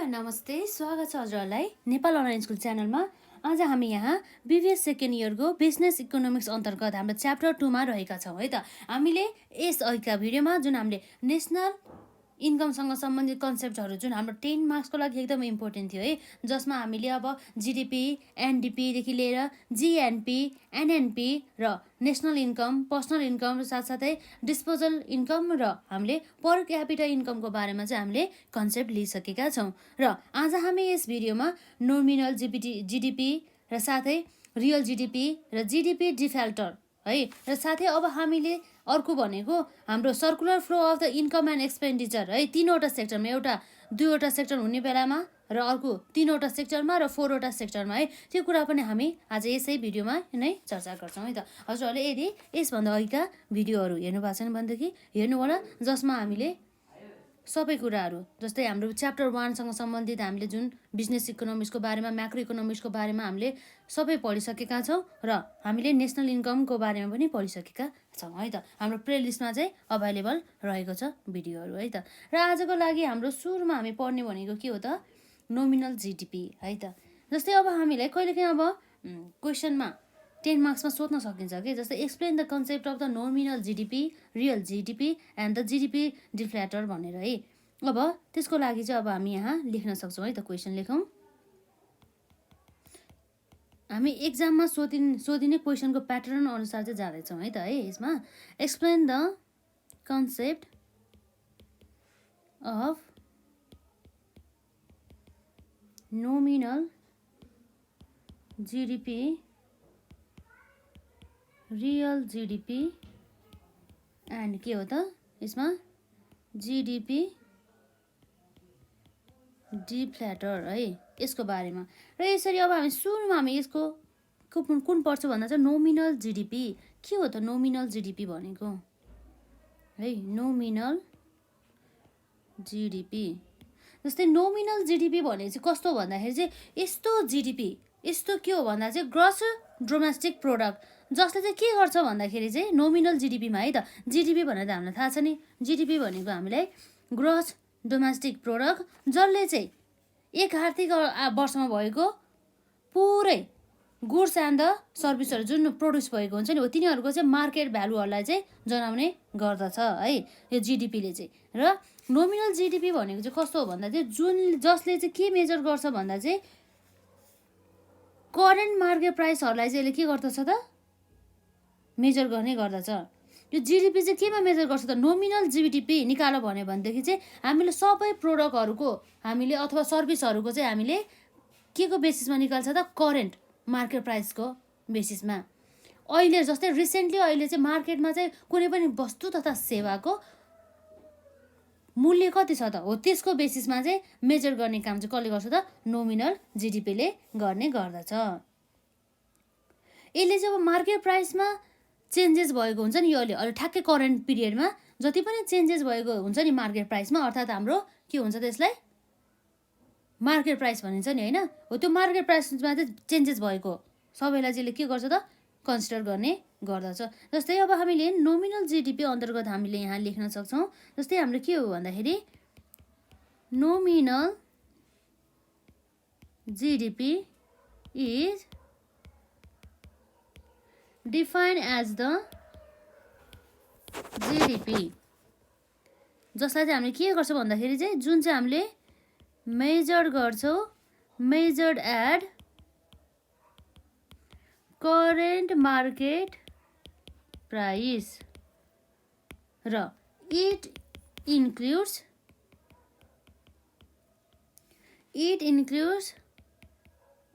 नमस्ते, स्वागत छ हजुरहरूलाई नेपाल अनलाइन स्कुल च्यानलमा। आज हामी यहाँ बिबिएस सेकेन्ड इयरको बिजनेस इकोनोमिक्स अन्तर्गत हाम्रो च्याप्टर 2 मा रहेका छौँ है त। हामीले यस अघिका भिडियोमा जुन हामीले नेसनल इन्कमसँग सम्बन्धित कन्सेप्टहरू जुन हाम्रो 10 मार्क्सको लागि एकदमै इम्पोर्टेन्ट थियो है, जसमा हामीले अब जिडिपी, एनडिपीदेखि लिएर जिएनपी, एनएनपी र नेसनल इन्कम, पर्सनल इन्कम र साथसाथै डिस्पोजल इन्कम र हामीले पर क्यापिटल इन्कमको बारेमा चाहिँ हामीले कन्सेप्ट लिइसकेका छौँ। र आज हामी यस भिडियोमा नोमिनल जिडिपी र साथै रियल जिडिपी र जिडिपी डिफल्टर है, र साथै अब हामीले अर्को भनेको हाम्रो circular flow of the income and expenditure है, 3वटा सेक्टरमा, एउटा 2वटा सेक्टर हुने बेलामा र अर्को 3वटा सेक्टरमा र 4वटा सेक्टरमा है, त्यो कुरा पनि हामी आज यसै भिडियोमा नै चर्चा गर्छौँ है त। हजुरहरूले यदि यसभन्दा अघिका भिडियोहरू हेर्नु भएको छैन भनेदेखि हेर्नु होला, जसमा हामीले सबै कुराहरू जस्तै हाम्रो च्याप्टर 1 सँग सम्बन्धित हामीले जुन बिजनेस इकोनोमिक्सको बारेमा, म्याक्रो इकोनोमिक्सको बारेमा हामीले सबै पढिसकेका छौँ र हामीले नेसनल इन्कमको बारेमा पनि पढिसकेका छौँ है त। हाम्रो प्लेलिस्टमा चाहिँ अभाइलेबल रहेको छ भिडियोहरू है त। र आजको लागि हाम्रो सुरुमा हामी पढ्ने भनेको के हो त, नोमिनल जिडिपी है त। जस्तै अब हामीलाई कहिलेकाहीँ अब क्वेसनमा 10 मार्क्समा सोध्न सकिन्छ कि, जस्तै explain the concept of the nominal GDP, real GDP and the GDP deflator भनेर है। अब त्यसको लागि चाहिँ अब हामी यहाँ लेख्न सक्छौँ है त, क्वेसन लेखौँ। हामी एक्जाममा सोधिने क्वेसनको प्याटर्न अनुसार चाहिँ जाँदैछौँ है त है। यसमा explain the concept of nominal GDP, real GDP and के हो त यसमा जिडिपी डिफ्ल्याटर है, यसको बारेमा। र यसरी अब हामी सुरुमा हामी यसको कुन पढ्छ भन्दा चाहिँ नोमिनल जिडिपी के हो त, नोमिनल जिडिपी भनेको है, नोमिनल जिडिपी। जस्तै नोमिनल जिडिपी भने चाहिँ कस्तो भन्दाखेरि चाहिँ यस्तो जिडिपी, यस्तो के हो भन्दा चाहिँ ग्रस डोमेस्टिक प्रोडक्ट, जसले चाहिँ के गर्छ भन्दाखेरि चाहिँ नोमिनल जिडिपीमा है त, जिडिपी भनेर त हामीलाई थाहा छ नि, जिडिपी भनेको हामीलाई ग्रस डोमेस्टिक प्रोडक्ट, जसले चाहिँ एक आर्थिक वर्षमा भएको पुरै गुड्स एन्ड द सर्भिसहरू जुन प्रड्युस भएको हुन्छ नि, हो तिनीहरूको चाहिँ मार्केट भ्यालुहरूलाई चाहिँ जनाउने गर्दछ है यो जिडिपीले चाहिँ। र नोमिनल जिडिपी भनेको चाहिँ कस्तो हो भन्दा चाहिँ जसले चाहिँ के मेजर गर्छ भन्दा चाहिँ करेन्ट मार्केट प्राइसहरूलाई चाहिँ यसले के गर्दछ त, मेजर गर्ने गर्दछ। यो जिडिपी चाहिँ केमा मेजर गर्छ त, नोमिनल जिडिपी निकाल्यो भनेदेखि चाहिँ हामीले सबै प्रोडक्टहरूको हामीले अथवा सर्भिसहरूको चाहिँ हामीले के को बेसिसमा निकाल्छ त, करेन्ट मार्केट प्राइसको बेसिसमा। अहिले जस्तै रिसेन्टली अहिले चाहिँ मार्केटमा चाहिँ कुनै पनि वस्तु तथा सेवाको मूल्य कति छ त, हो त्यसको बेसिसमा चाहिँ मेजर गर्ने काम चाहिँ कसले गर्छ त, नोमिनल जिडिपीले गर्ने गर्दछ। यसले चाहिँ अब मार्केट प्राइसमा चेन्जेस भएको हुन्छ नि, यो अहिले ठ्याक्कै करेन्ट पिरियडमा जति पनि चेन्जेस भएको हुन्छ नि मार्केट प्राइसमा, अर्थात् हाम्रो के हुन्छ त यसलाई मार्केट प्राइस भनिन्छ नि होइन, हो त्यो मार्केट प्राइसमा चाहिँ चेन्जेस भएको सबैलाई चाहिँ के गर्छ त, कन्सिडर गर्ने गर्दछ। जस्तै अब हामीले नोमिनल जिडिपी अन्तर्गत हामीले यहाँ लेख्न सक्छौँ। जस्तै हाम्रो के हो भन्दाखेरि nominal GDP is defined as the GDP, जसलाई चाहिँ हामीले के गर्छ भन्दाखेरि चाहिँ जुन चाहिँ हामीले मेजर गर्छौँ, measured at current market price, र it includes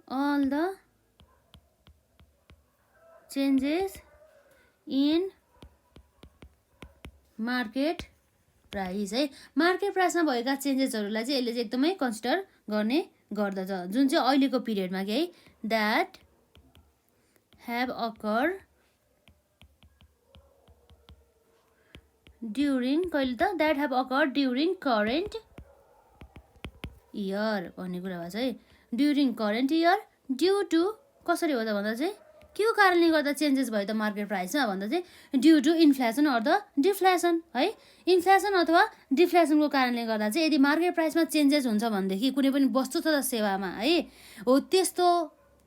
all the changes in market price है। मार्केट प्राइसमा भएका चेन्जेसहरूलाई चाहिँ यसले चाहिँ एकदमै कन्सिडर गर्ने गर्दछ, जुन चाहिँ अहिलेको पिरियडमा के है, द्याट have occurred during कहिले त, that have occurred during current year भन्ने कुरा भएको छ है, during current year due to कसरी हो त भन्दा चाहिँ के कारणले गर्दा चेन्जेस भयो त मार्केट प्राइसमा भन्दा चाहिँ due to inflation or the deflation है। इन्फ्लेसन अथवा डिफ्लेसनको कारणले गर्दा चाहिँ यदि मार्केट प्राइसमा चेन्जेस हुन्छ भनेदेखि कुनै पनि वस्तु तथा सेवामा है हो त्यस्तो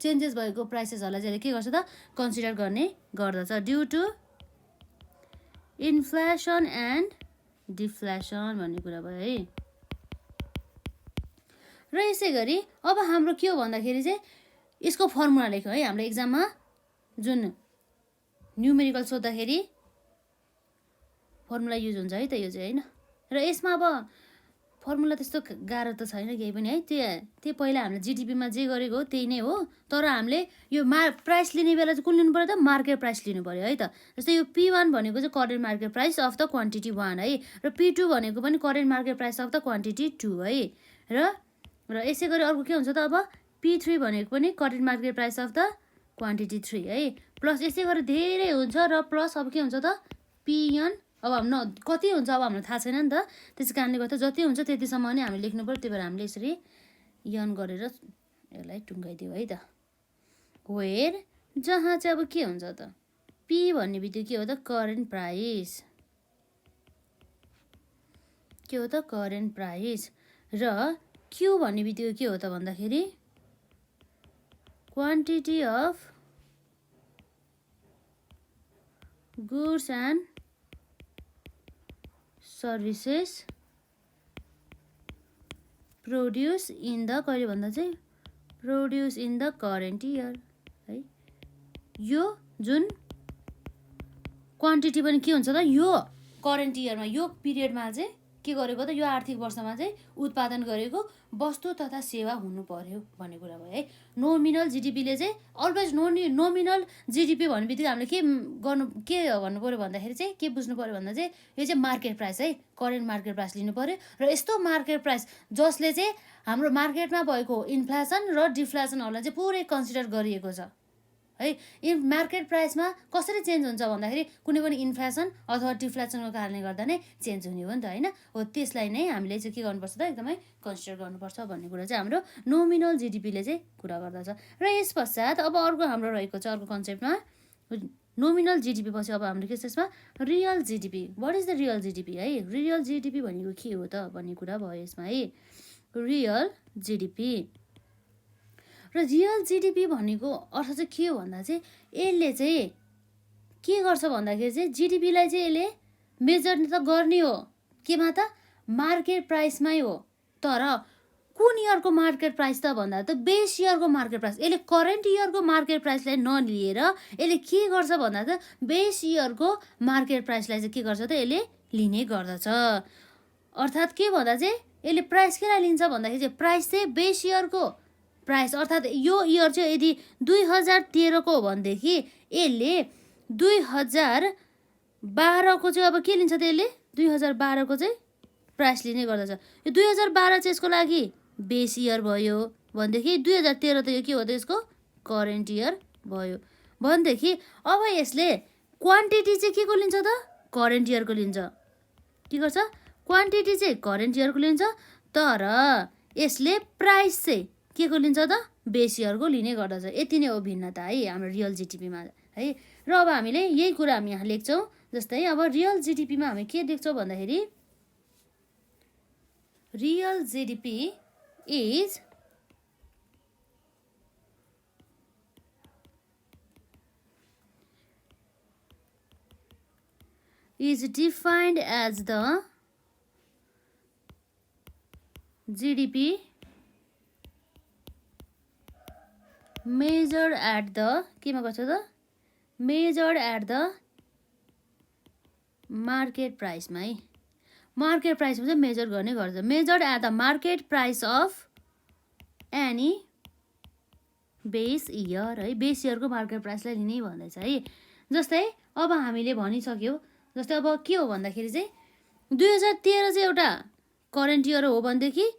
चेन्जेस भएको प्राइसेसहरूलाई चाहिँ के गर्छ त कन्सिडर गर्ने गर्दछ ड्यु टु इन्फ्लेसन एन्ड डिफ्लेसन भन्ने कुरा भयो है। र यसै गरी अब हाम्रो के हो भन्दाखेरि चाहिँ यसको फर्मुला लेख्यौँ है। हाम्रो एक्जाममा जुन न्युमेरिकल सोद्धाखेरि फर्मुला युज हुन्छ है त यो चाहिँ होइन। र यसमा अब फर्मुला त्यस्तो गाह्रो त छैन केही पनि है। त्यो पहिला हामीले जिडिपीमा जे गरेको हो त्यही नै हो, तर हामीले यो प्राइस लिने बेला चाहिँ कुन लिनु पऱ्यो त मार्केट प्राइस लिनु पऱ्यो है त। जस्तै यो P1 भनेको चाहिँ current market price of the quantity 1 है, र P2 भनेको पनि current market price of the quantity 2 है। र यसै गरी अर्को के हुन्छ त अब P3 भनेको पनि current market price of the quantity 3 है, प्लस यसै गरी धेरै हुन्छ र प्लस अब के हुन्छ त Pn अब हाम्रो कति हुन्छ अब हामीलाई थाहा छैन नि त, त्यस कारणले गर्दा जति हुन्छ त्यतिसम्म नै हामीले लेख्नु पर्यो। त्यही भएर हामीले यसरी यन गरेर यसलाई टुङ्गाइदियो है त। वेयर जहाँ चाहिँ अब के हुन्छ त P भन्ने बित्तिकै के हो त करेन्ट प्राइस, के हो त करेन्ट प्राइस, र Q भन्ने बित्तिकै के हो त भन्दाखेरि quantity of goods and services produce in the कहिले भन्दा चाहिँ produce in the current year है। यो जुन क्वान्टिटी पनि के हुन्छ त यो करेन्ट इयरमा यो पिरियडमा चाहिँ के गरेको त यो आर्थिक वर्षमा चाहिँ उत्पादन गरेको वस्तु तथा सेवा हुनु पर्यो भन्ने कुरा भयो है। नोमिनल जिडिपीले चाहिँ अलवेज नोमिनल जिडिपी भन्ने बित्तिकै हामीले के भन्नु पऱ्यो भन्दाखेरि चाहिँ के बुझ्नु पऱ्यो भन्दा चाहिँ यो चाहिँ मार्केट प्राइस है, करेन्ट मार्केट प्राइस लिनु पऱ्यो। र यस्तो मार्केट प्राइस जसले चाहिँ हाम्रो मार्केटमा भएको इन्फ्लेसन र डिफ्लेसनहरूलाई चाहिँ पुरै कन्सिडर गरिएको छ है। मार्केट प्राइसमा कसरी चेन्ज हुन्छ भन्दाखेरि कुनै पनि इन्फ्लेसन अथवा डिफ्लेसनको कारणले गर्दा नै चेन्ज हुने हो नि त होइन। हो त्यसलाई नै हामीले चाहिँ के गर्नुपर्छ त एकदमै कन्सिडर गर्नुपर्छ भन्ने कुरा चाहिँ हाम्रो नोमिनल जिडिपीले चाहिँ कुरा गर्दछ। र यस पश्चात अब अर्को हाम्रो रहेको छ अर्को कन्सेप्टमा नोमिनल जिडिपी पछि अब हाम्रो के छ यसमा real GDP. What is the real GDP है। रियल जिडिपी भनेको के हो त भन्ने कुरा भयो यसमा है, रियल जिडिपी। र रियल जिडिपी भनेको अर्थ चाहिँ के हो भन्दा चाहिँ यसले चाहिँ के गर्छ भन्दाखेरि चाहिँ जिडिपीलाई चाहिँ यसले मेजर त गर्ने हो केमा त मार्केट प्राइसमै हो, तर कुन इयरको मार्केट प्राइस त भन्दा त बेस इयरको मार्केट प्राइस। यसले करेन्ट इयरको मार्केट प्राइसलाई नलिएर यसले के गर्छ भन्दा त बेस इयरको मार्केट प्राइसलाई चाहिँ के गर्छ त यसले लिने गर्दछ। अर्थात् के भन्दा चाहिँ यसले प्राइस केलाई लिन्छ भन्दाखेरि चाहिँ प्राइस चाहिँ बेस इयरको प्राइस, अर्थात् यो इयर चाहिँ यदि 2013 को हो भनेदेखि यसले 2012 को चाहिँ अब के लिन्छ त यसले 2012 को चाहिँ प्राइस लिने गर्दछ। यो 2012 चाहिँ यसको लागि बेस इयर भयो भनेदेखि 2013 त यो के हो त यसको करेन्ट इयर भयो भनेदेखि अब यसले क्वान्टिटी चाहिँ के को लिन्छ त करेन्ट इयरको लिन्छ। के गर्छ क्वान्टिटी चाहिँ करेन्ट इयरको लिन्छ, तर यसले प्राइस चाहिँ के को लिन्छ त बेस इयरको लिने गर्दछ। यति नै हो भिन्नता है हाम्रो रियल जिडिपीमा है। र अब हामीले यही कुरा हामी यहाँ लेख्छौँ। जस्तै अब रियल जिडिपीमा हामी के लेख्छौँ भन्दाखेरि real GDP is defined as the GDP measured at the केमा गर्छ त measured at the market price मा है। मार्केट प्राइसमा चाहिँ मेजर गर्ने गर्छ। Measured at the market price of any base year है, बेस इयरको मार्केट प्राइसलाई लिने भन्दैछ है। जस्तै अब हामीले भनिसक्यो, जस्तै अब के हो भन्दाखेरि चाहिँ 2013 चाहिँ एउटा करेन्ट इयर हो भनेदेखि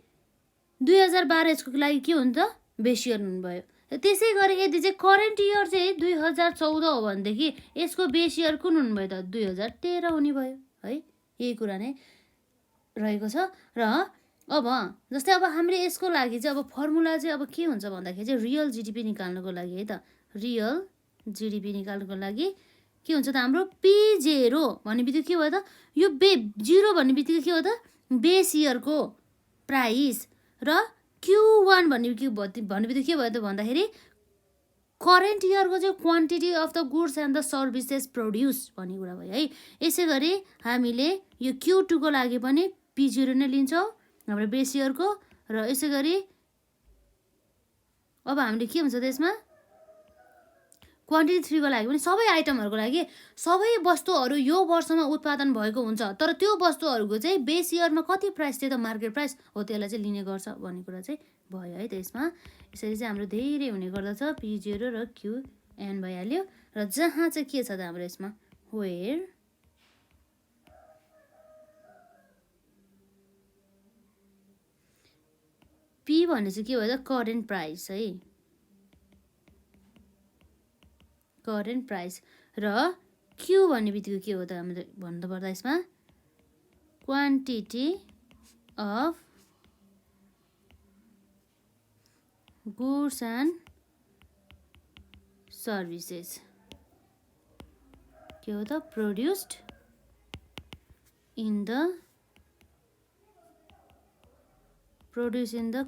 2012 यसको लागि के हुन्छ त बेस इयर हुनुभयो। त्यसै गरी यदि चाहिँ करेन्ट इयर चाहिँ 2014 हो भनेदेखि यसको बेस इयर कुन हुनुभयो त 2013 हुने भयो है। यही कुरा नै रहेको छ। र अब जस्तै अब हामीले यसको लागि चाहिँ अब फर्मुला चाहिँ अब के हुन्छ भन्दाखेरि चाहिँ रियल जिडिपी निकाल्नको लागि है त रियल जिडिपी निकाल्नुको लागि के हुन्छ त हाम्रो P0 भन्ने बित्तिकै के भयो त यो 0 भन्ने बित्तिकै के हो त बेस इयरको प्राइस र Q1 भन्ने बित्तिकै के भयो त भन्दाखेरि करेन्ट इयरको चाहिँ quantity of the goods and the services produce भन्ने कुरा भयो है। यसै गरी हामीले यो Q2 को लागि पनि P0 नै लिन्छौँ हाम्रो बेस इयरको र यसै गरी अब हामीले के हुन्छ त यसमा क्वान्टिटी 3 को लागि पनि सबै आइटमहरूको लागि सबै वस्तुहरू यो वर्षमा उत्पादन भएको हुन्छ तर त्यो वस्तुहरूको चाहिँ बेस इयरमा कति प्राइस थियो त मार्केट प्राइस हो त्यसलाई चाहिँ लिने गर्छ भन्ने कुरा चाहिँ भयो है। त यसमा यसरी चाहिँ हाम्रो धेरै हुने गर्दछ P0 र QN भइहाल्यो र जहाँ चाहिँ के छ त हाम्रो यसमा वेयर P भन्ने चाहिँ के भयो त करेन्ट प्राइस है करेन्ट प्राइस र Q भन्ने बित्तिकै के हो त हामीले भन्नुपर्दा यसमा quantity of goods and services के हो त produced in the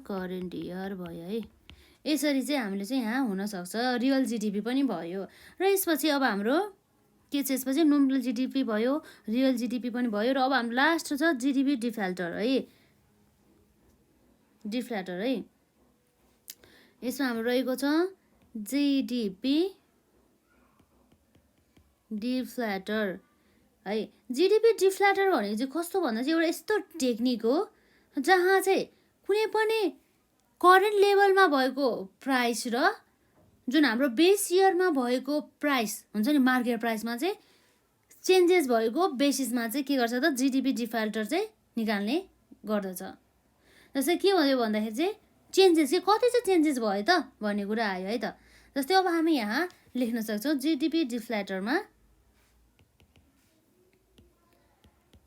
current year भयो है। यसरी चाहिँ हामीले चाहिँ यहाँ हुनसक्छ रियल जिडिपी पनि भयो र यसपछि अब हाम्रो के छ यसपछि नोमिनल जिडिपी भयो रियल जिडिपी पनि भयो र अब हाम्रो लास्ट छ जिडिपी डिफल्टर है यसमा हाम्रो रहेको छ जिडिपी डिफ्ल्याटर है। जिडिपी डिफ्ल्याटर भनेको चाहिँ कस्तो भन्दा चाहिँ एउटा यस्तो टेक्निक हो जहाँ चाहिँ कुनै पनि करेन्ट लेभलमा भएको प्राइस र जुन हाम्रो बेस इयरमा भएको प्राइस हुन्छ नि मार्केट प्राइसमा चाहिँ चेन्जेस भएको बेसिसमा चाहिँ के गर्छ त जिडिपी डिफल्टर चाहिँ निकाल्ने गर्दछ। जस्तै के भयो भन्दाखेरि चाहिँ चेन्जेस के कति चाहिँ चेन्जेस भयो त भन्ने कुरा आयो है त। जस्तै अब हामी यहाँ लेख्न सक्छौँ जिडिपी डिफ्ल्याटरमा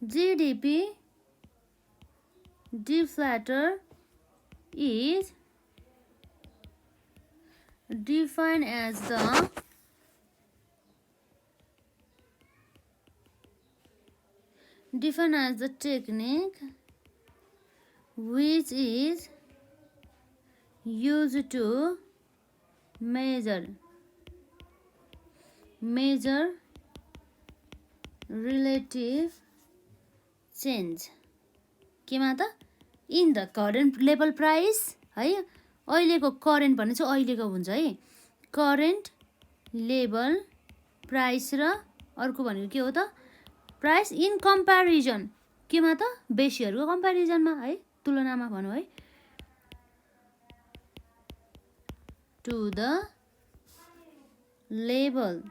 GDP deflator is defined as the technique which is used to measure relative change केमा त in the current level price है। अहिलेको करेन्ट भन्ने चाहिँ अहिलेको हुन्छ है करेन्ट लेभल प्राइस र अर्को भनेको के हो त प्राइस इन कम्प्यारिजन केमा त बेसियरको कम्प्यारिजनमा है तुलनामा भनौँ है to the level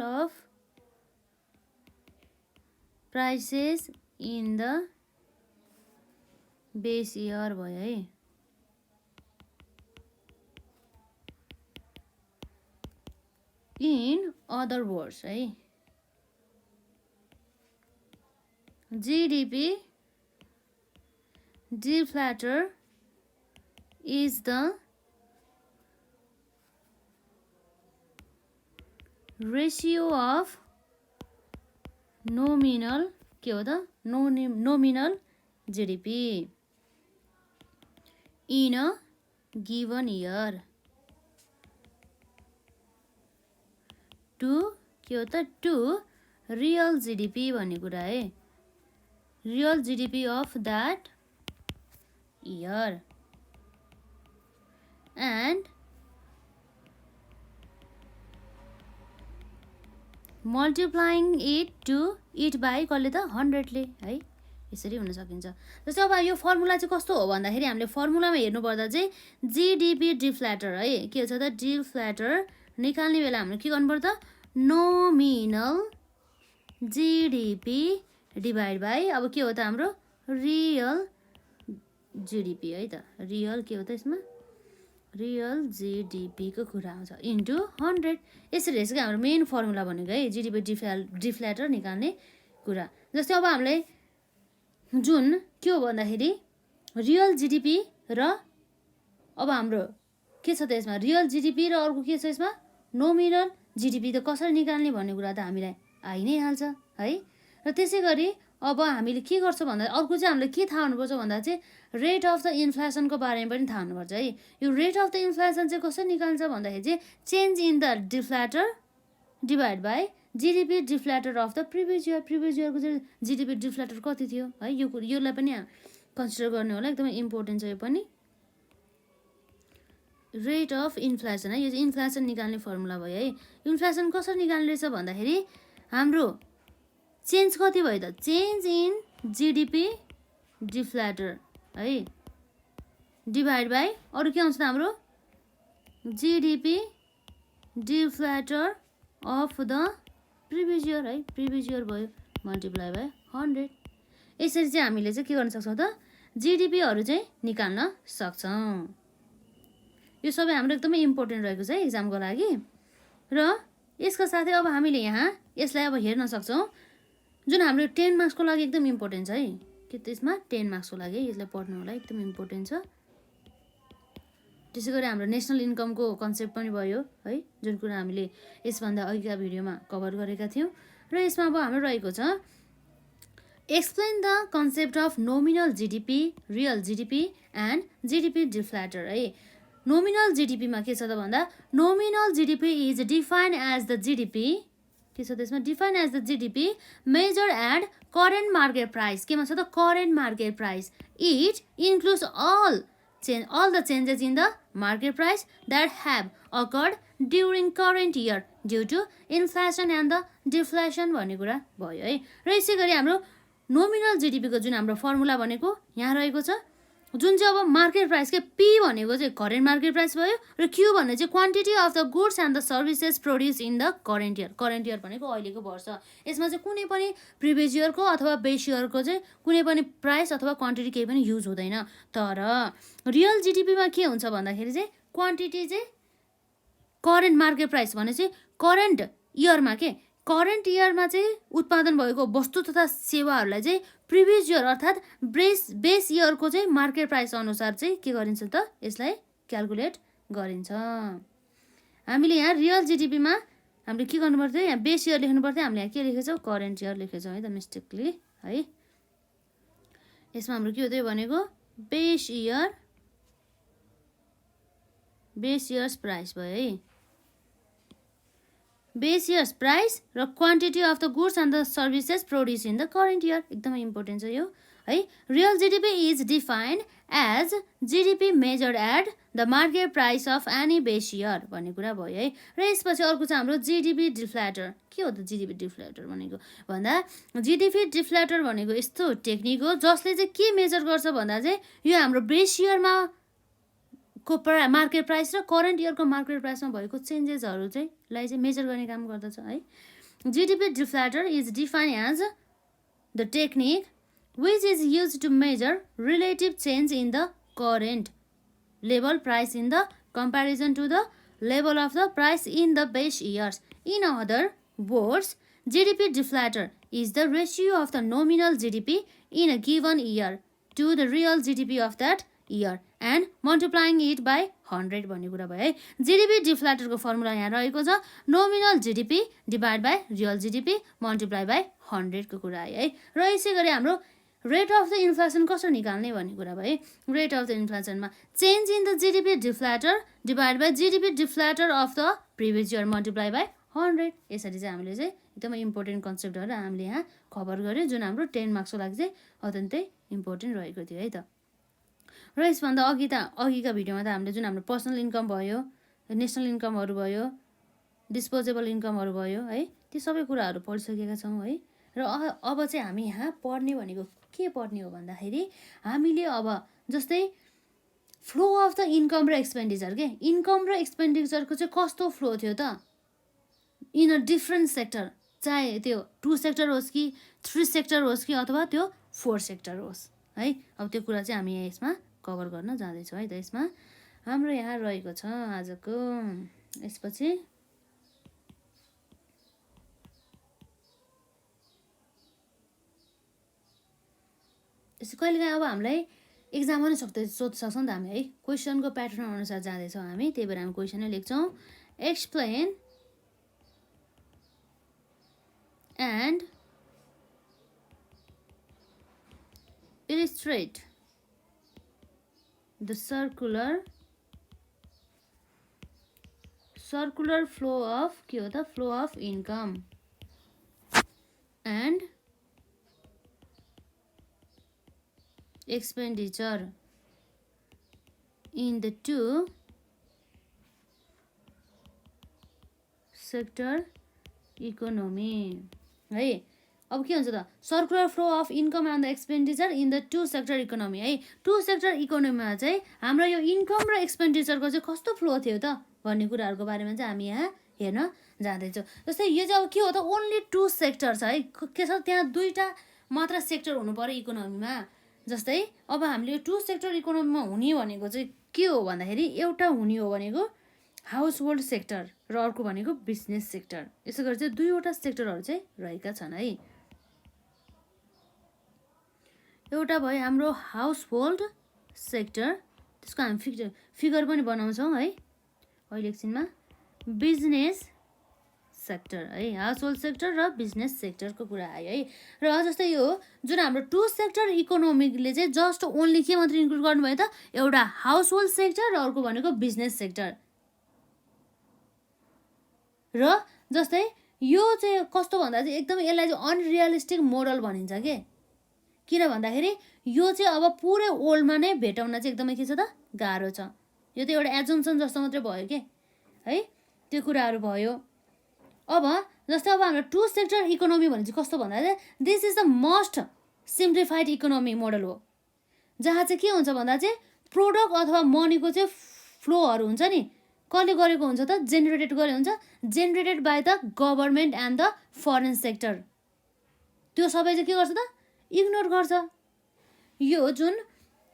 of prices in the base year भयो है। इन अदर वर्ड्स है GDP deflator is the ratio of nominal के हो त nominal GDP in a given year to के हो त टु रियल जिडिपी भन्ने कुरा है real GDP of that year and multiplying it by कसले त 100 ले है यसरी हुन सकिन्छ। जस्तै अब यो फर्मुला चाहिँ कस्तो हो भन्दाखेरि हामीले फर्मुलामा हेर्नुपर्दा चाहिँ जिडिपी डिफ्ल्याटर है के छ त डिफ्ल्याटर निकाल्ने बेला हामीले के गर्नुपर्छ नोमिनल जिडिपी डिभाइड बाई अब के हो त हाम्रो रियल जिडिपी है त रियल के हो त यसमा रियल जिडिपी को कुरा आउँछ इन्टु 100 यसरी रहेछ कि हाम्रो मेन फर्मुला भनेको है जिडिपी डिफ्ल्याटर निकाल्ने कुरा। जस्तै अब हामीले जुन के हो भन्दाखेरि रियल जिडिपी र अब हाम्रो के छ त यसमा रियल जिडिपी र अर्को के छ यसमा नोमिनल जिडिपी त कसरी निकाल्ने भन्ने कुरा त हामीलाई आइ नै हाल्छ है। र त्यसै गरी अब हामीले के गर्छौँ भन्दा अर्को चाहिँ हामीले के थाहा हुनुपर्छ भन्दा चाहिँ रेट अफ द इन्फ्लेसनको बारेमा पनि थाहा हुनुपर्छ है। यो रेट अफ द इन्फ्लेसन चाहिँ कसरी निकाल्छ भन्दाखेरि चाहिँ change in the deflator divide by GDP deflator of the previous इयरको चाहिँ जिडिपी डिफ्ल्याटर कति थियो है, योलाई पनि कन्सिडर गर्ने होला, एकदमै इम्पोर्टेन्ट छ यो पनि। रेट अफ इन्फ्लेसन है, यो चाहिँ इन्फ्लेसन निकाल्ने फर्मुला भयो है। इन्फ्लेसन कसरी निकाल्ने रहेछ भन्दाखेरि हाम्रो चेन्ज कति भयो त चेन्ज इन जिडिपी डिफ्ल्याटर है डिभाइड बाई अरू के आउँछ त हाम्रो GDP deflator of the previous year है, प्रिभियस इयर भयो मल्टिप्लाई बाई 100। यसरी चाहिँ हामीले चाहिँ के गर्न सक्छौँ त जिडिपीहरू चाहिँ निकाल्न सक्छौँ। यो सबै हाम्रो एकदमै इम्पोर्टेन्ट रहेको छ इक्जामको लागि। र यसका साथै अब हामीले यहाँ यसलाई अब हेर्न सक्छौँ जुन हाम्रो 10 मार्क्सको लागि एकदम इम्पोर्टेन्ट छ है, के त्यसमा 10 मार्क्सको लागि यसलाई पढ्नु होला, एकदम इम्पोर्टेन्ट छ। त्यसै गरी हाम्रो नेसनल इन्कमको कन्सेप्ट पनि भयो है, जुन कुरा हामीले यसभन्दा अघिका भिडियोमा कभर गरेका थियौँ। र यसमा अब हाम्रो रहेको छ explain the concept of nominal GDP, real GDP and GDP deflator है। नोमिनल जिडिपीमा के छ त भन्दा nominal GDP is defined as the GDP, के छ त्यसमा defined as the GDP measure at current market price, केमा छ त current market price. It includes all the changes in the market price that have occurred during current year due to inflation and the deflation भन्ने कुरा भयो है। र यसै गरी हाम्रो नोमिनल जिडिपीको जुन हाम्रो फर्मुला भनेको यहाँ रहेको छ, जुन चाहिँ अब मार्केट प्राइस के पी भनेको चाहिँ करेन्ट मार्केट प्राइस भयो र क्यू भन्ने चाहिँ quantity of the goods and the services produce in the current year. Current year भनेको अहिलेको वर्ष, यसमा चाहिँ कुनै पनि प्रिभियस इयरको अथवा बेस इयरको चाहिँ कुनै पनि प्राइस अथवा क्वान्टिटी केही पनि युज हुँदैन। तर रियल जिडिपीमा के हुन्छ भन्दाखेरि चाहिँ क्वान्टिटी चाहिँ करेन्ट मार्केट प्राइस भने चाहिँ करेन्ट इयरमा करेन्ट इयरमा चाहिँ उत्पादन भएको वस्तु तथा सेवाहरूलाई चाहिँ प्रिभियस इयर अर्थात् बेस इयरको चाहिँ मार्केट प्राइस अनुसार चाहिँ के गरिन्छ त यसलाई क्यालकुलेट गरिन्छ। हामीले यहाँ रियल जिडिपीमा हामीले के गर्नु पर्थ्यो, यहाँ बेस इयर लेख्नु पर्थ्यो, हामीले यहाँ के लेखेछौँ करेन्ट इयर लेखेछौँ है त मिस्टेकली है। यसमा हाम्रो के हो भनेको बेस इयर्स प्राइस भयो है, बेस इयर्स प्राइस र quantity of the goods and the services produce in the current year, एकदमै इम्पोर्टेन्ट छ यो है। Real GDP is defined as GDP measured at the market price of any base year भन्ने कुरा भयो है। र यसपछि अर्को छ हाम्रो जिडिपी डिफ्ल्याटर। के हो त जिडिपी डिफ्ल्याटर भनेको भन्दा जिडिपी डिफ्ल्याटर भनेको यस्तो टेक्निक हो जसले चाहिँ के मेजर गर्छ भन्दा चाहिँ यो हाम्रो बेस इयरमा को मार्केट प्राइस र करेन्ट इयरको मार्केट प्राइसमा भएको चेन्जेसहरू चाहिँ लाई चाहिँ मेजर गर्ने काम गर्दछ है। GDP deflator is defined as the technique which is use to measure relative change in the current level price in the comparison to the level of the price in the base years. In other words GDP deflator is the ratio of the nominal GDP in a given year to the real GDP of that year and multiplying it by 100 भन्ने कुरा भयो है। GDP डिफ्ल्याटरको formula यहाँ रहेको छ nominal GDP divide by real GDP multiply by 100 को कुरा है। र यसै गरी हाम्रो रेट अफ द इन्फ्लेसन कसरी निकाल्ने भन्ने कुरा भयो। रेट अफ द इन्फ्लेसनमा change in the GDP deflator divide by GDP deflator of the previous year multiply by 100। यसरी चाहिँ हामीले चाहिँ एकदमै इम्पोर्टेन्ट कन्सेप्टहरू हामीले यहाँ कभर गऱ्यौँ जुन हाम्रो 10 मार्क्सको लागि चाहिँ अत्यन्तै इम्पोर्टेन्ट रहेको थियो है त। र यसभन्दा अघिका भिडियोमा त हामीले जुन हाम्रो पर्सनल इन्कम भयो, नेसनल इन्कमहरू भयो, डिस्पोजेबल इन्कमहरू भयो है, ती सबै कुराहरू पढिसकेका छौँ है। र अब चाहिँ हामी यहाँ पढ्ने भनेको के पढ्ने हो भन्दाखेरि हामीले अब जस्तै फ्लो अफ द इन्कम र एक्सपेन्डिचर के इन्कम र एक्सपेन्डिचरको चाहिँ कस्तो फ्लो थियो त इन अ डिफ्रेन्ट सेक्टर, चाहे त्यो 2 सेक्टर होस् कि 3 सेक्टर होस् कि अथवा त्यो 4 सेक्टर होस् है। अब त्यो कुरा चाहिँ हामी यसमा कभर गर्न जाँदैछौँ है त। यसमा हाम्रो यहाँ रहेको छ आजको यसपछि कहिलेकाहीँ अब हामीलाई एक्जाममा पनि सोध्न सक्छौँ नि त हामी है, क्वेसनको प्याटर्न अनुसार जाँदैछौँ हामी, त्यही भएर हामी क्वेसनै लेख्छौँ। Explain and illustrate the circular flow of के हो त flow of income and expenditure in the two sector economy है। अब के हुन्छ त circular flow of income and the expenditure in the two sector economy है। टु सेक्टर इकोनोमीमा चाहिँ हाम्रो यो इन्कम र एक्सपेन्डिचरको चाहिँ कस्तो फ्लो थियो त भन्ने कुराहरूको बारेमा चाहिँ हामी यहाँ हेर्न जाँदैछौँ। जस्तै यो चाहिँ अब के हो त ओन्ली टु सेक्टर छ है, के छ त्यहाँ दुईवटा मात्र सेक्टर हुनु पऱ्यो इकोनोमीमा। जस्तै अब हामीले यो टु सेक्टर इकोनोमीमा हुने भनेको चाहिँ के हो भन्दाखेरि एउटा हुने हो भनेको हाउस होल्ड सेक्टर र अर्को भनेको बिजनेस सेक्टर। यसो गरी चाहिँ दुईवटा सेक्टरहरू चाहिँ रहेका छन् है। एउटा भयो हाम्रो हाउस होल्ड सेक्टर, त्यसको हामी फिगर पनि बनाउँछौँ है अहिले एकछिनमा। बिजनेस सेक्टर है, हाउस होल्ड सेक्टर र बिजनेस सेक्टरको कुरा आयो है। र जस्तै यो जुन हाम्रो टु सेक्टर इकोनोमीले चाहिँ जस्ट ओन्ली के मात्रै इन्क्लुड गर्नुभयो त एउटा हाउस होल्ड सेक्टर र अर्को भनेको बिजनेस सेक्टर। र जस्तै यो चाहिँ कस्तो भन्दा चाहिँ एकदमै यसलाई चाहिँ अनरियलिस्टिक मोडल भनिन्छ के, किन भन्दाखेरि यो चाहिँ अब पुरै ओल्डमा नै भेटाउन चाहिँ एकदमै के छ त गाह्रो छ। यो त एउटा एजम्सन जस्तो मात्रै भयो के है, त्यो कुराहरू भयो। अब जस्तै अब हाम्रो टु सेक्टर इकोनोमी भने चाहिँ कस्तो भन्दा चाहिँ this is the most simplified economy model हो, जहाँ चाहिँ के हुन्छ भन्दा चाहिँ प्रोडक्ट अथवा मनीको चाहिँ फ्लोहरू हुन्छ नि कसले गरेको हुन्छ त जेनेरेटेड गरे हुन्छ, generated by the government and the foreign sector. त्यो सबै चाहिँ के गर्छ त इग्नोर गर्छ। यो जुन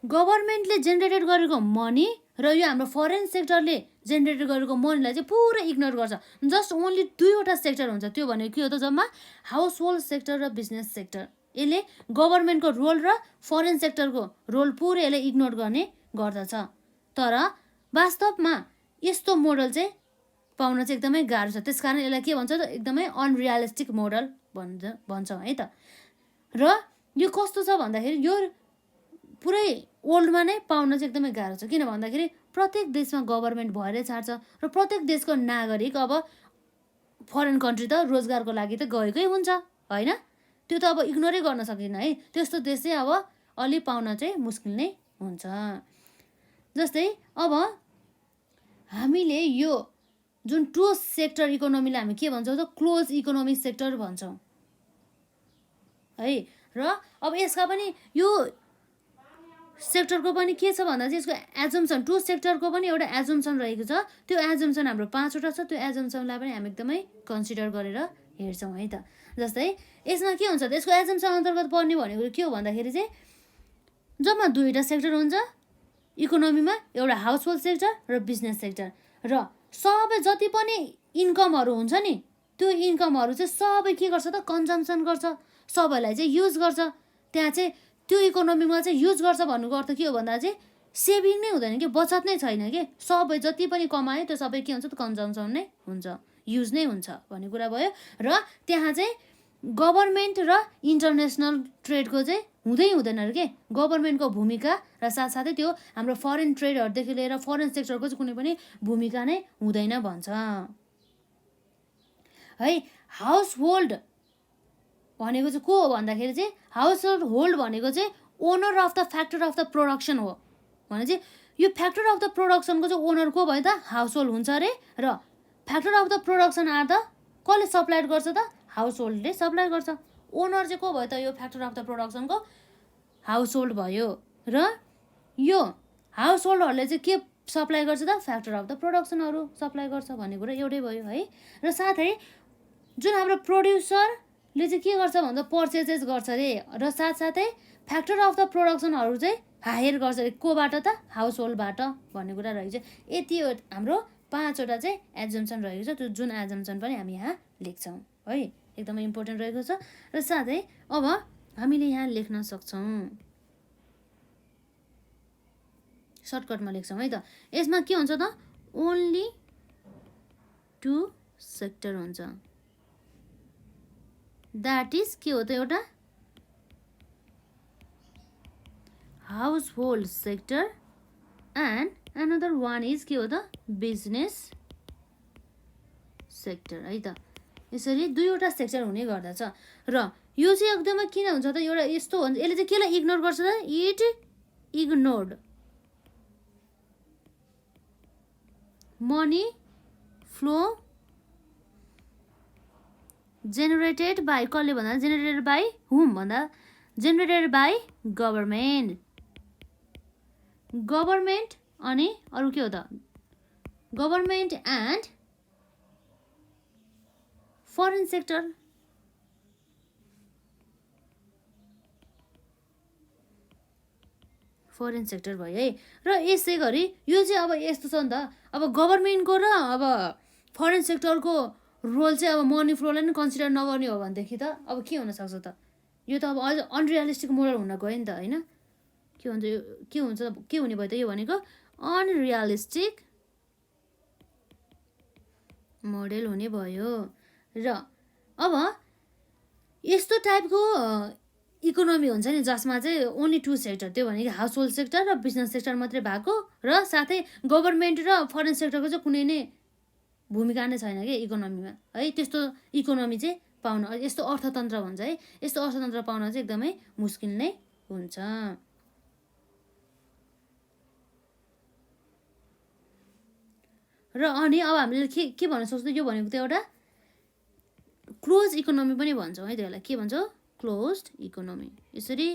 गभर्मेन्टले जेनेरेटेड गरेको मनी र यो हाम्रो फरेन सेक्टरले जेनेरेटेड गरेको मनीलाई चाहिँ पुरै इग्नोर गर्छ। जस्ट ओन्ली दुईवटा सेक्टर हुन्छ, त्यो भनेको के हो त जम्मा हाउस होल्ड सेक्टर र बिजनेस सेक्टर। यसले गभर्मेन्टको रोल र फरेन सेक्टरको रोल पुरै यसले इग्नोर गर्ने गर्दछ। तर वास्तवमा यस्तो मोडल चाहिँ पाउन चाहिँ एकदमै गाह्रो छ, त्यस कारण यसलाई के भन्छ त एकदमै अनरियलिस्टिक मोडल भन्छौँ है त। र यो कस्तो छ भन्दाखेरि यो पुरै ओल्डमा नै पाउन चाहिँ एकदमै गाह्रो छ, किन भन्दाखेरि प्रत्येक देशमा गभर्मेन्ट भएरै छाड्छ र प्रत्येक देशको नागरिक अब फरेन कन्ट्री त रोजगारको लागि त गएकै हुन्छ होइन, त्यो त अब इग्नोरै गर्न सकिन्न है। त्यस्तो देश चाहिँ अब अलि पाउन चाहिँ मुस्किल नै हुन्छ। जस्तै अब हामीले यो जुन टु सेक्टर इकोनोमीलाई हामी के भन्छौँ त क्लोज इकोनोमिक सेक्टर भन्छौँ है। र अब यसका पनि यो सेक्टरको पनि के छ भन्दा चाहिँ यसको एजम्सन टु सेक्टरको पनि एउटा एजम्सन रहेको छ। त्यो एजम्सन हाम्रो 5वटा छ, त्यो एजम्सनलाई पनि हामी एकदमै कन्सिडर गरेर हेर्छौँ है त। जस्तै यसमा के हुन्छ त यसको एजम्सन अन्तर्गत पर्ने भनेको के हो भन्दाखेरि चाहिँ जम्मा दुईवटा सेक्टर हुन्छ इकोनोमीमा, एउटा हाउस होल्ड सेक्टर र बिजनेस सेक्टर। र सबै जति पनि इन्कमहरू हुन्छ नि त्यो इन्कमहरू चाहिँ सबै के गर्छ त कन्जम्सन गर्छ, सबैलाई चाहिँ युज गर्छ। त्यहाँ चाहिँ त्यो इकोनोमीमा चाहिँ युज गर्छ भन्नुको अर्थ के हो भन्दा चाहिँ सेभिङ नै हुँदैन कि, बचत नै छैन कि, सबै जति पनि कमायो त्यो सबै के हुन्छ त कन्जम्सन नै हुन्छ, युज नै हुन्छ भन्ने कुरा भयो। र त्यहाँ चाहिँ गभर्मेन्ट र इन्टरनेसनल ट्रेडको चाहिँ हुँदैन अरे के, गभर्मेन्टको भूमिका र साथसाथै त्यो हाम्रो फरेन ट्रेडहरूदेखि लिएर फरेन सेक्टरको चाहिँ कुनै पनि भूमिका नै हुँदैन भन्छ है। हाउस होल्ड भनेको चाहिँ को हो भन्दाखेरि चाहिँ हाउस होल्ड भनेको चाहिँ owner of the factor of the production हो भने चाहिँ यो फ्याक्टर अफ द प्रोडक्सनको चाहिँ ओनर को भयो त हाउस होल्ड हुन्छ अरे। र factor of the production are the कसले सप्लाई गर्छ त हाउस होल्डले सप्लाई गर्छ। ओनर चाहिँ को भयो त यो फ्याक्टर अफ द प्रोडक्सनको हाउस होल्ड भयो। र यो हाउस होल्डहरूले चाहिँ के सप्लाई गर्छ त फ्याक्टर अफ द प्रोडक्सनहरू सप्लाई गर्छ भन्ने कुरा एउटै भयो है। र साथै जुन हाम्रो प्रोड्युसरले चाहिँ के गर्छ भन्दा पर्चेजेस गर्छ अरे, र साथसाथै फ्याक्टर अफ द प्रोडक्सनहरू चाहिँ हायर गर्छ अरे कोबाट त हाउस होल्डबाट भन्ने कुरा रहेको छ। यति हाम्रो 5वटा चाहिँ एजम्सन रहेको छ, त्यो जुन एजम्सन पनि हामी यहाँ लेख्छौँ है, एकदमै इम्पोर्टेन्ट रहेको छ। र साथै अब हामीले यहाँ लेख्न सक्छौँ सर्टकटमा लेख्छौँ है त। यसमा के हुन्छ त ओन्ली 2 सेक्टर हुन्छ, द्याट इज के हो त एउटा house hold sector and another one is के हो त बिजनेस सेक्टर है त। यसरी दुईवटा सेक्टर हुने गर्दछ र यो चाहिँ एकदमै किन हुन्छ त एउटा यस्तो हुन्छ, यसले चाहिँ केलाई इग्नोर गर्छ त it ignored money flow generated by कसले भन्दा जेनेरेटेड बाई हुम भन्दा जेनेरेटेड बाई गभर्मेन्ट अनि अरू के हो त government and foreign sector. Foreign sector भयो है। र यसै गरी यो चाहिँ अब यस्तो छ नि त, अब गभर्मेन्टको र अब फरेन सेक्टरको रोल चाहिँ अब मनी फ्लोलाई नै कन्सिडर नगर्ने हो भनेदेखि त अब के हुनसक्छ त, यो त अब अझ अनरियलिस्टिक मोडल हुन गयो नि त होइन। के हुने भयो त यो भनेको अनरियलिस्टिक मोडल हुने भयो। र अब यस्तो टाइपको इकोनोमी हुन्छ नि जसमा चाहिँ ओन्ली 2 सेक्टर, त्यो भनेको हाउस होल्ड सेक्टर र बिजनेस सेक्टर मात्रै भएको र साथै गभर्मेन्ट र फरेन सेक्टरको चाहिँ कुनै नै भूमिका नै छैन कि इकोनोमीमा है। त्यस्तो इकोनोमी चाहिँ पाउन, यस्तो अर्थतन्त्र भन्छ है, यस्तो अर्थतन्त्र पाउन चाहिँ एकदमै मुस्किल नै हुन्छ। र अनि अब हामीले के भन्न सक्छौँ, यो भनेको त एउटा क्लोज इकोनोमी पनि भन्छौँ है त्यसलाई, के भन्छौँ क्लोज्ड इकोनोमी। यसरी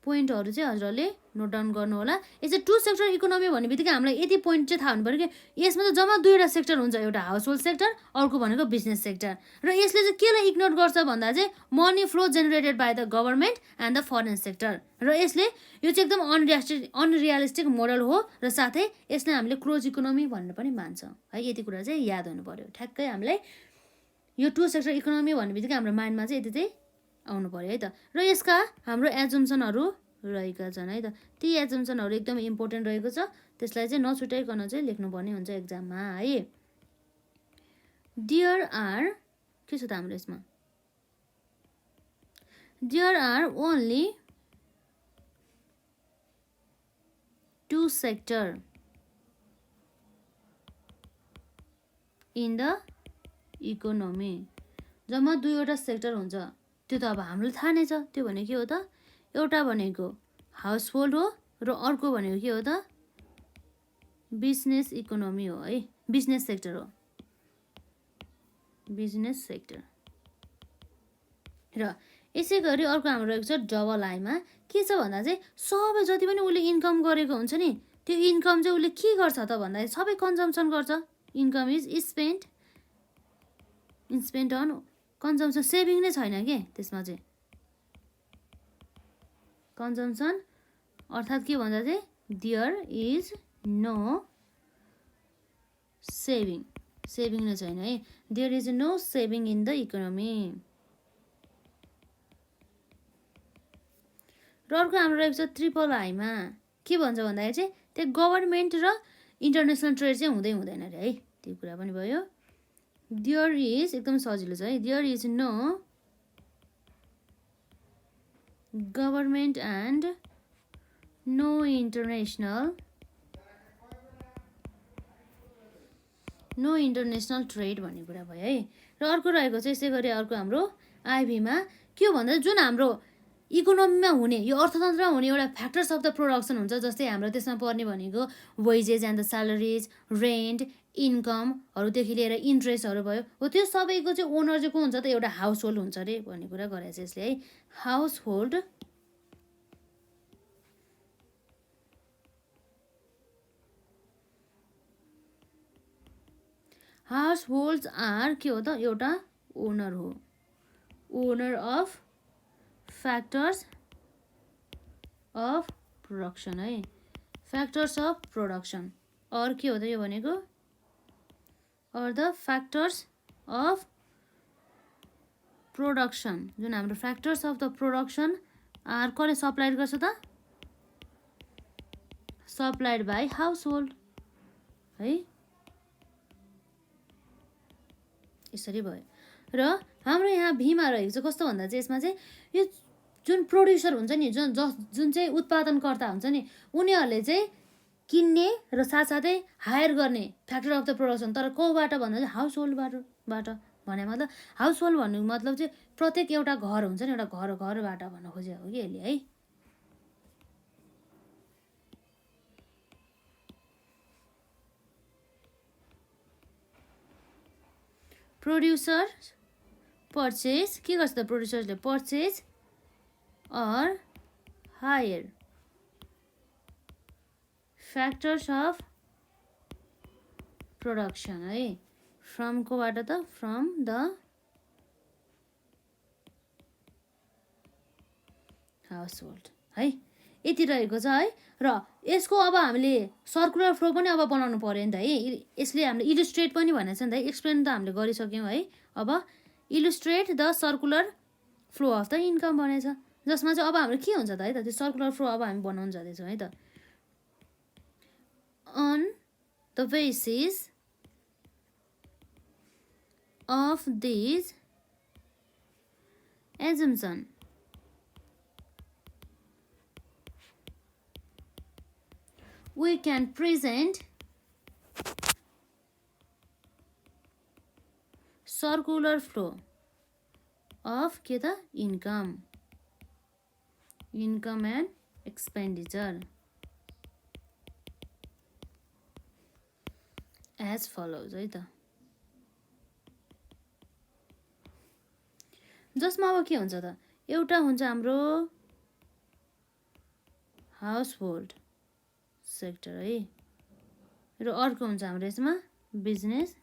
पोइन्टहरू चाहिँ हजुरहरूले नोट डाउन गर्नु होला। यसरी 2 सेक्टर इकोनोमी भन्ने बित्तिकै हामीलाई यति पोइन्ट चाहिँ थाहा हुनु पऱ्यो कि यसमा चाहिँ जम्मा दुईवटा सेक्टर हुन्छ, एउटा हाउस होल्ड सेक्टर अर्को भनेको बिजनेस सेक्टर। र यसले चाहिँ केलाई इग्नोर गर्छ भन्दा चाहिँ money flow generated by the government and the foreign sector. र यसले यो चाहिँ एकदम अनरियलिस्टिक मोडल हो र साथै यसलाई हामीले क्लोज इकोनोमी भनेर पनि मान्छौँ है। यति कुरा चाहिँ याद हुनु पऱ्यो। ठ्याक्कै हामीलाई यो 2 सेक्टर इकोनोमी भन्ने बित्तिकै हाम्रो माइन्डमा चाहिँ यति चाहिँ आउनु पऱ्यो है त। र यसका हाम्रो एजम्सनहरू रहेका छन् है त, ती एजम्सनहरू एकदमै इम्पोर्टेन्ट रहेको छ, त्यसलाई चाहिँ नछुटाइकन चाहिँ लेख्नुपर्ने हुन्छ एक्जाममा है। देयर आर के छ त हाम्रो यसमा, there are only 2 sector in the economy, जम्मा दुईवटा सेक्टर हुन्छ। त्यो त अब हामीलाई थाहा नै छ, त्यो भनेको के हो त एउटा भनेको हाउस होल्ड हो र अर्को भनेको के हो त बिजनेस इकोनोमी हो है, बिजनेस सेक्टर हो, बिजनेस सेक्टर। र यसै गरी अर्को हाम्रो रहेको छ डबल आईमा, के छ भन्दा चाहिँ सबै जति पनि उसले इन्कम गरेको हुन्छ नि त्यो इन्कम चाहिँ उसले के गर्छ त भन्दा सबै कन्जम्सन गर्छ। Income is spent on consumption, saving नै छैन के त्यसमा चाहिँ कन्जम्सन, अर्थात् के भन्दा चाहिँ देयर इज नो सेभिङ नै छैन है, there is no saving in the economy. र अर्को हाम्रो रहेको छ ट्रिपल आईमा, के भन्छ भन्दाखेरि चाहिँ त्यो गभर्मेन्ट र इन्टरनेसनल ट्रेड चाहिँ हुँदैन अरे है, त्यो कुरा पनि भयो। देयर इज एकदम सजिलो छ है, there is no government and no international trade भन्ने कुरा भयो है। र अर्को रहेको चाहिँ यसै गरी अर्को हाम्रो आइभीमा के हो भन्दा जुन हाम्रो इकोनोमीमा हुने यो अर्थतन्त्रमा हुने एउटा फ्याक्टर्स अफ द प्रोडक्सन हुन्छ, जस्तै हाम्रो त्यसमा पर्ने भनेको wages and the salaries, rent, इन्कमहरूदेखि लिएर इन्ट्रेस्टहरू भयो, हो त्यो सबैको चाहिँ ओनर चाहिँ को हुन्छ त एउटा हाउस होल्ड हुन्छ अरे भन्ने कुरा गरेको छ यसले है। Household households are के हो त एउटा ओनर हो, owner of factors of production है, फ्याक्टर्स अफ प्रोडक्सन और के हो त यो भनेको और द फ्याक्टर्स अफ प्रोडक्सन, जुन हाम्रो factors of the production are कसले सप्लाई गर्छ त सप्लाइड बाई हाउस होल्ड है, यसरी भयो। र हाम्रो यहाँ भीमा रहेको चाहिँ कस्तो भन्दा चाहिँ यसमा चाहिँ यो जुन प्रोड्युसर हुन्छ नि, जुन चाहिँ उत्पादनकर्ता हुन्छ नि, उनीहरूले चाहिँ किन्ने र साथसाथै हायर गर्ने फ्याक्टर अफ द प्रोडक्सन, तर कोबाट भन्दा चाहिँ हाउस होल्डबाट भने मतलब हाउस होल्ड भन्नुको मतलब चाहिँ प्रत्येक एउटा घर हुन्छ नि, एउटा घरबाट भन्न खोजेको हो कि यसले है। प्रोड्युसर पर्चेज के गर्छ त, प्रोड्युसरले purchase or hire factors of production है, फ्रम कोबाट त फ्रम द हाउस होल्ड है, यति रहेको छ है। र यसको अब हामीले सर्कुलर फ्लो पनि अब बनाउनु पर्यो नि त है, यसले हामीले इलिस्ट्रेट पनि भनेको छ नि त, एक्सप्लेन त हामीले गरिसक्यौँ है। अब illustrate the circular flow of the income भनेछ, जसमा चाहिँ अब हाम्रो के हुन्छ त है त, त्यो सर्कुलर फ्लो अब हामी बनाउनु जाँदैछौँ है त। On the basis of these assumption we can present circular flow of के त income and expenditure as follows है त, जसमा अब के हुन्छ त, एउटा हुन्छ हाम्रो हाउस होल्ड सेक्टर है, र अर्को हुन्छ हाम्रो यसमा बिजनेस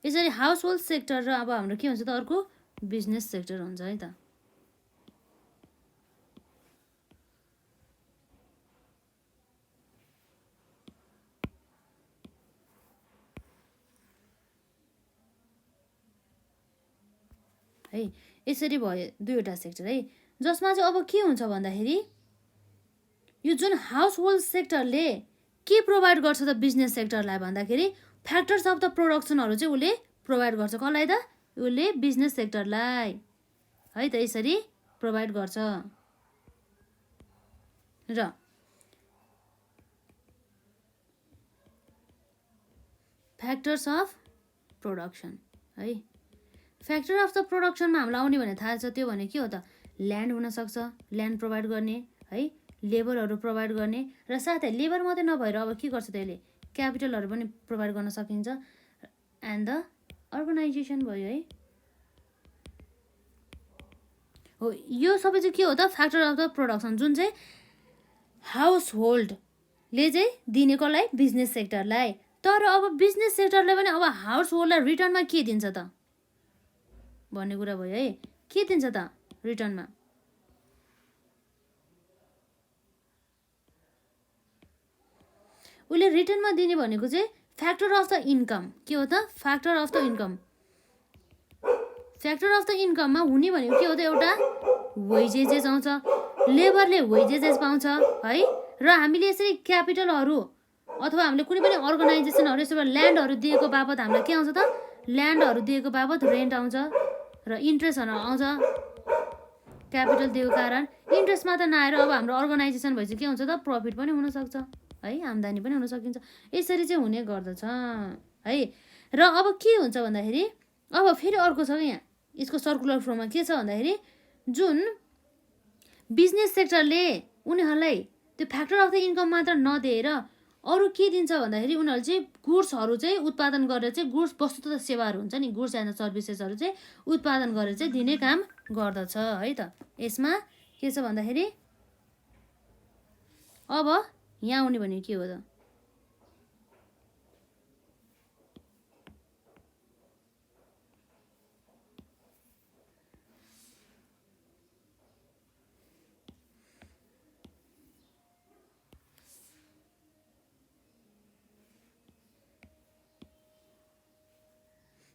यसरी हाउस होल्ड सेक्टर र अब हाम्रो के हुन्छ त अर्को बिजनेस सेक्टर हुन्छ है त। है यसरी भयो दुईवटा सेक्टर है, जसमा चाहिँ अब के हुन्छ भन्दाखेरि यो जुन हाउस होल्ड सेक्टरले के प्रोभाइड गर्छ त बिजनेस सेक्टरलाई भन्दाखेरि फ्याक्टर्स अफ द प्रोडक्सनहरू चाहिँ उसले प्रोभाइड गर्छ, कसलाई त, उसले बिजनेस सेक्टरलाई है त, यसरी प्रोभाइड गर्छ। र फ्याक्टर्स अफ प्रोडक्सन है, फ्याक्टर अफ द प्रोडक्सनमा हामीलाई आउने भने थाहा छ, त्यो भने के हो त, ल्यान्ड हुनसक्छ, ल्यान्ड प्रोभाइड गर्ने है, लेबरहरू प्रोभाइड गर्ने, र साथै लेबर मात्रै नभएर अब के गर्छ त यसले क्यापिटलहरू पनि प्रोभाइड गर्न सकिन्छ, एन्ड द अर्गनाइजेसन भयो है। हो यो सबै चाहिँ के हो त, फ्याक्टर अफ द प्रोडक्सन, जुन चाहिँ हाउस होल्डले चाहिँ दिने कसलाई, बिजनेस सेक्टरलाई। तर अब बिजनेस सेक्टरले पनि अब हाउस होल्डलाई रिटर्नमा के दिन्छ त भन्ने कुरा भयो है, के दिन्छ त रिटर्नमा, उसले रिटर्नमा दिने भनेको चाहिँ फ्याक्टर अफ द इन्कम, के हो त factor of the income. Factor of the इन्कममा हुने भनेको के हो त, एउटा वेजेजेस आउँछ, लेबरले वेजेजेस पाउँछ है, र हामीले यसरी क्यापिटलहरू अथवा हामीले कुनै पनि अर्गनाइजेसनहरू यसरी ल्यान्डहरू दिएको बापत हामीलाई के आउँछ त, ल्यान्डहरू दिएको बापत रेन्ट आउँछ, र इन्ट्रेस्टहरू आउँछ, क्यापिटल दिएको कारण इन्ट्रेस्ट मात्र नआएर अब हाम्रो अर्गनाइजेसन भएपछि के हुन्छ त, प्रफिट पनि हुनसक्छ है, आम्दानी पनि हुन सकिन्छ, यसरी चाहिँ हुने गर्दछ है। र अब के हुन्छ भन्दाखेरि अब फेरि अर्को छ यहाँ यसको सर्कुलर फ्लोमा के छ भन्दाखेरि, जुन बिजनेस सेक्टरले उनीहरूलाई त्यो फ्याक्टर अफ द इन्कम मात्र नदिएर अरू के दिन्छ भन्दाखेरि उनीहरूले चाहिँ गुड्सहरू चाहिँ उत्पादन गरेर चाहिँ गुड्स वस्तु तथा सेवाहरू हुन्छ नि, गुड्स एन्ड सर्भिसेसहरू चाहिँ उत्पादन गरेर चाहिँ दिने काम गर्दछ है त। यसमा के छ भन्दाखेरि अब यहाँ आउने भने के हो त,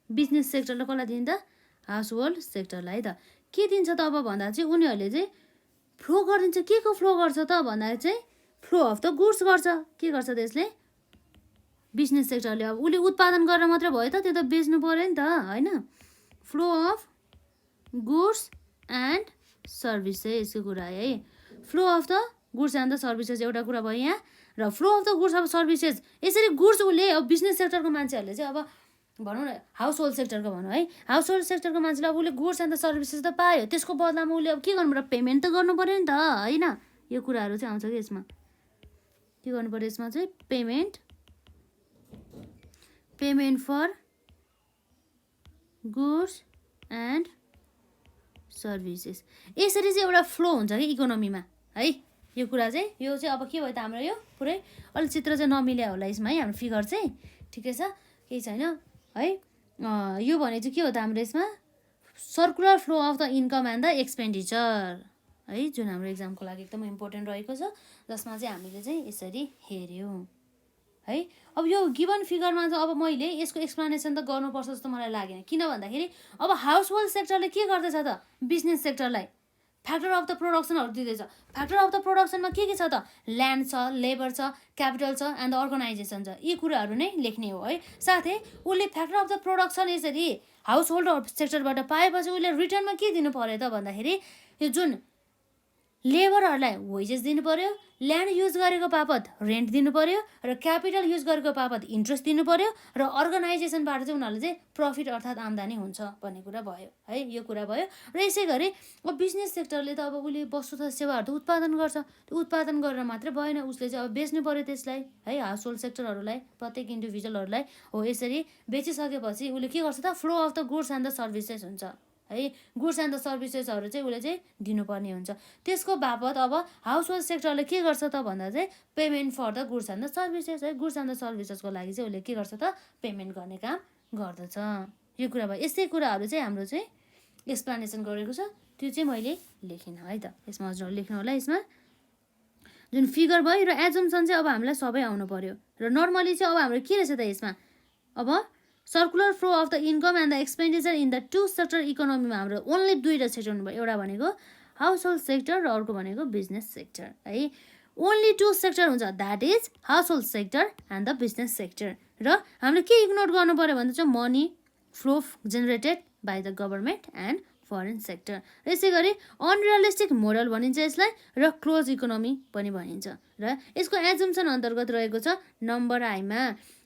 बिजनेस सेक्टरलाई कसलाई दिने त, हाउस होल्ड सेक्टरलाई त। के दिन्छ त अब भन्दा चाहिँ उनीहरूले चाहिँ फ्लो गरिदिन्छ। के को फ्लो गर्छ त भन्दाखेरि चाहिँ फ्लो अफ द गुड्स गर्छ। के गर्छ त्यसले? बिजनेस सेक्टरले। अब उसले उत्पादन गरेर मात्रै भयो त, त्यो त बेच्नु पऱ्यो नि त होइन। फ्लो अफ गुड्स एन्ड सर्भिसेसको कुरा है। Flow of the goods and the services एउटा कुरा भयो यहाँ। र flow of the goods of services, यसरी गुड्स उसले अब बिजनेस सेक्टरको मान्छेहरूले चाहिँ अब भनौँ न हाउस होल्ड सेक्टरको भनौँ है, हाउस होल्ड सेक्टरको मान्छेले अब उसले गुड्स एन्ड द सर्भिसेस त पायो, त्यसको बदलामा उसले अब के गर्नु पर्यो? पेमेन्ट त गर्नु पऱ्यो नि त होइन। यो कुराहरू चाहिँ आउँछ कि यसमा। के गर्नु पऱ्यो यसमा चाहिँ? Payment for goods and services. यसरी चाहिँ एउटा फ्लो हुन्छ कि इकोनोमीमा है। यो कुरा चाहिँ यो चाहिँ अब के भयो त हाम्रो यो पुरै अलिक चित्र चाहिँ नमिल्या होला यसमा है, हाम्रो फिगर चाहिँ ठिकै छ, केही छैन है। यो भने चाहिँ के हो त हाम्रो यसमा? Circular flow of the income and the expenditure है, जुन हाम्रो एक्जामको लागि एकदम इम्पोर्टेन्ट रहेको छ, जसमा चाहिँ हामीले चाहिँ यसरी हेऱ्यौँ है। अब यो गिभन फिगरमा चाहिँ अब मैले यसको एक्सप्लेनेसन त गर्नुपर्छ जस्तो मलाई लागेन। किन भन्दाखेरि अब हाउस होल्ड सेक्टरले के गर्दैछ त? बिजनेस सेक्टरलाई फ्याक्टर अफ द प्रोडक्सनहरू दिँदैछ। फ्याक्टर अफ द प्रोडक्सनमा के छ त? ल्यान्ड छ, लेबर छ, क्यापिटल छ एन्ड द अर्गनाइजेसन छ। यी कुराहरू नै लेख्ने हो है। साथै उसले फ्याक्टर अफ द प्रोडक्सन यसरी हाउस होल्ड सेक्टरबाट पाएपछि उसले रिटर्नमा के दिनु पर्यो त भन्दाखेरि यो जुन लेबरहरूलाई वेजेस दिनु पर्यो, ल्यान्ड युज गरेको बापत रेन्ट दिनु पर्यो, र क्यापिटल युज गरेको बापत इन्ट्रेस्ट दिनु पर्यो, र अर्गनाइजेसनबाट चाहिँ उनीहरूले चाहिँ प्रफिट अर्थात् आम्दानी हुन्छ भन्ने कुरा भयो है। यो कुरा भयो। र यसै गरी अब बिजनेस सेक्टरले त अब उसले वस्तु तथा सेवाहरू त उत्पादन गर्छ। त्यो उत्पादन गरेर मात्रै भएन, उसले चाहिँ अब बेच्नु पर्यो त्यसलाई है, हाउस होल्ड सेक्टरहरूलाई, प्रत्येक इन्डिभिजुअलहरूलाई। हो यसरी बेचिसकेपछि उसले के गर्छ त? Flow of the goods and the services हुन्छ है। गुड्स एन्ड द सर्भिसेसहरू चाहिँ उसले चाहिँ दिनुपर्ने हुन्छ। त्यसको बापत अब हाउस होल्ड सेक्टरले के गर्छ त भन्दा चाहिँ payment for the goods and the services है। गुड्स एन्ड द सर्भिसेसको लागि चाहिँ उसले के गर्छ त? पेमेन्ट गर्ने काम गर्दछ। यो कुरा भयो। यस्तै कुराहरू चाहिँ हाम्रो चाहिँ एक्सप्लेनेसन गरेको छ, त्यो चाहिँ मैले लेखिनँ है त। यसमा हजुरहरू लेख्नु होला। यसमा जुन फिगर भयो र एजम्सन चाहिँ अब हामीलाई सबै आउनु पर्यो। र नर्मली चाहिँ अब हाम्रो के रहेछ त यसमा? अब circular flow of the income and the expenditure in the two sector इकोनोमीमा हाम्रो ओन्ली दुईवटा सेक्टर हुनुभयो। एउटा भनेको हाउस होल्ड सेक्टर र अर्को भनेको बिजनेस सेक्टर है। ओन्ली टु सेक्टर हुन्छ, that is house hold sector and the business sector. र हामीले के इग्नोर गर्नु पऱ्यो भन्दा चाहिँ money flow generated by the government and foreign sector. र यसै गरी अनरियलिस्टिक मोडल भनिन्छ यसलाई, र क्लोज इकोनोमी पनि भनिन्छ। र यसको एजम्सन अन्तर्गत रहेको छ नम्बर आईमा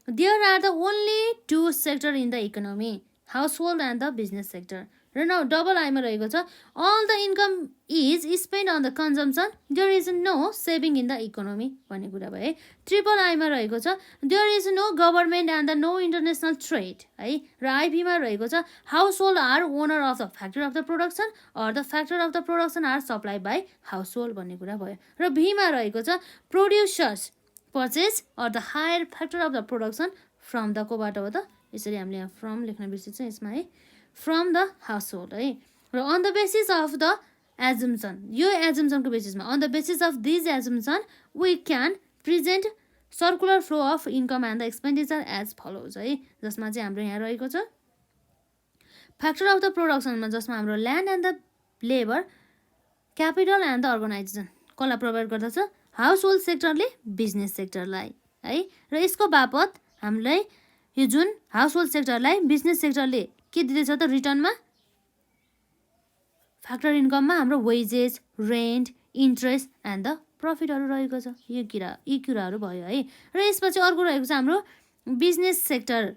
there are the only two sector in the economy, household and the business sector. र डबल आईमा रहेको छ all the income is spend on the consumption, there is no saving in the economy भन्ने कुरा भयो है। Triple आईमा रहेको छ there is no government and the no international trade है। र आइपीमा रहेको छ household are owner of the factor of the production or the factor of the production are supply by household भन्ने कुरा भयो। र भीमा रहेको छ producers purchase or the hire factor of the production from the कोबाट हो त? यसरी हामीले यहाँ फ्रम लेख्न बिर्सिन्छ यसमा है, फ्रम द हाउस होल्ड है। र on the basis of the assumption, यो एजम्सनको बेसिसमा on the basis of these assumption we can present circular flow of income and the expenditure as follows है। जसमा चाहिँ हाम्रो यहाँ रहेको छ फ्याक्टर अफ द प्रोडक्सनमा, जसमा हाम्रो land and the labour, capital and the organisation कसलाई प्रोभाइड गर्दछ? हाउस होल्ड सेक्टरले बिजनेस सेक्टरलाई है। र यसको बापत हामीलाई यो जुन हाउस होल्ड सेक्टरलाई बिजनेस सेक्टरले के दिँदैछ त? रिटर्नमा फ्याक्टर इन्कममा हाम्रो wages, rent, interest and the प्रफिटहरू रहेको छ। यी कुराहरू भयो है। र यसपछि अर्को रहेको छ हाम्रो बिजनेस सेक्टरले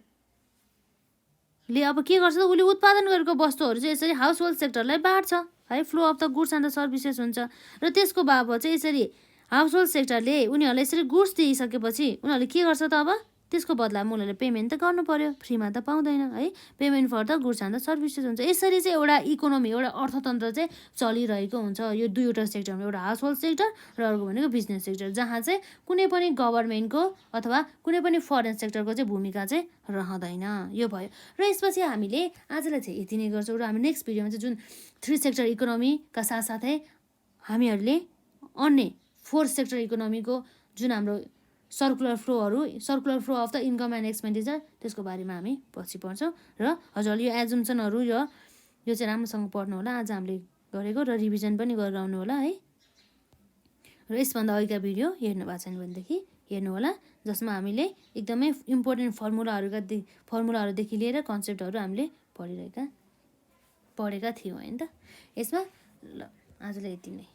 अब के गर्छ त? उसले उत्पादन गरेको वस्तुहरू चाहिँ यसरी हाउस होल्ड सेक्टरलाई बाँड्छ है। Flow of the goods and the services हुन्छ। र त्यसको बापत चाहिँ यसरी हाउस होल्ड सेक्टरले उनीहरूलाई यसरी गुड्स दिइसकेपछि उनीहरूले के गर्छ त? अब त्यसको बदलामा उनीहरूले पेमेन्ट त गर्नु पर्यो, फ्रीमा त पाउँदैन है। Payment for the goods and the services हुन्छ। यसरी चाहिँ एउटा इकोनोमी, एउटा अर्थतन्त्र चाहिँ चलिरहेको हुन्छ। यो दुईवटा सेक्टरमा, एउटा हाउस होल्ड सेक्टर र अर्को भनेको बिजनेस सेक्टर, जहाँ चाहिँ कुनै पनि गभर्मेन्टको अथवा कुनै पनि फरेन सेक्टरको चाहिँ भूमिका चाहिँ रहँदैन। यो भयो। र यसपछि हामीले आजलाई चाहिँ यति नै गर्छौँ। र हामी नेक्स्ट भिडियोमा चाहिँ जुन 3 सेक्टर इकोनोमीका साथसाथै हामीहरूले अन्य 4 सेक्टर इकोनोमीको जुन हाम्रो circular flow of the income and expenditure, त्यसको बारेमा हामी पछि पढ्छौँ। र हजुरहरूले यो एजम्सनहरू र यो चाहिँ राम्रोसँग पढ्नु होला आज हामीले गरेको र रिभिजन पनि गरेर आउनु होला है। र यसभन्दा अघिका भिडियो हेर्नु भएको छैन भनेदेखि हेर्नु होला, जसमा हामीले एकदमै इम्पोर्टेन्ट फर्मुलाहरूदेखि लिएर कन्सेप्टहरू हामीले पढेका थियौँ होइन त। यसमा ल आजलाई यति नै।